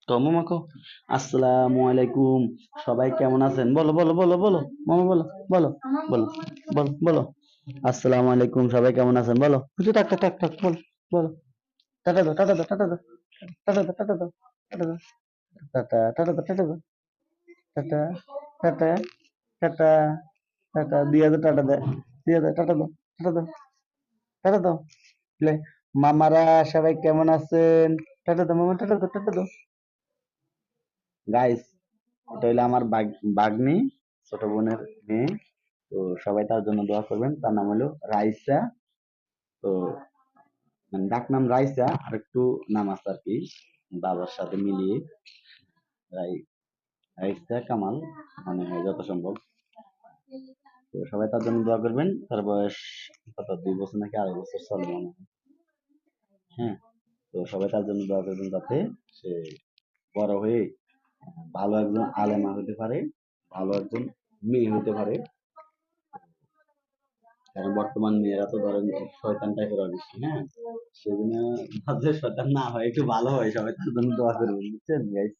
তো মামা কো আসসালামু আলাইকুম। সবাই কেমন আছেন? বলো বলো বলো বলো মামা বলো বলো বলো বলো বলো। আসসালামু আলাইকুম, সবাই কেমন আছেন? বলো কিছু টাক টাক টাক টাক বলো বলো। টাটা দাও টাটা দাও টাটা দাও টাটা দাও টাটা দাও টাটা দাও টাটা টাটা দাও টাটা দাও টাটা টাটা টাটা টাটা দিয়ে দাও টাটা দাও দিয়ে দাও টাটা দাও টাটা দাও টাটা দাও। লে, মামারা সবাই কেমন আছেন? টাটা দাও মামা, টাটা দাও টাটা দাও। গাইস, এটা হইলো আমার বাগ্নি, ছোট বোনের মেয়ে। তো সবাই তার জন্য দোয়া করবেন। তার নাম হলো রাইসা। তো মানে ডাক নাম রাইসা, আর একটু নাম আছে আর কি বাবার সাথে মিলিয়ে। রাই রাইসা কামাল, মানে যত সম্ভব। তো সবাই তার জন্য দোয়া করবেন। তার বয়স কত, 2 বছর নাকি 2.5 বছর চলে মনে হয়। হ্যাঁ, তো সবাই তার জন্য দোয়া করবেন যাতে সে বড় হয়ে ভালো একজন আলেমা হতে পারে, ভালো একজন মেয়ে হতে পারে। কারণ বর্তমান মেয়েরা তো ধরেন শয়তান টাইপের অনেক, হ্যাঁ। সেজন্য ভাবছে শয়তান না হয়, একটু ভালো হয়। সবাই তার জন্য দোয়া করবেন, বুঝছেন guys?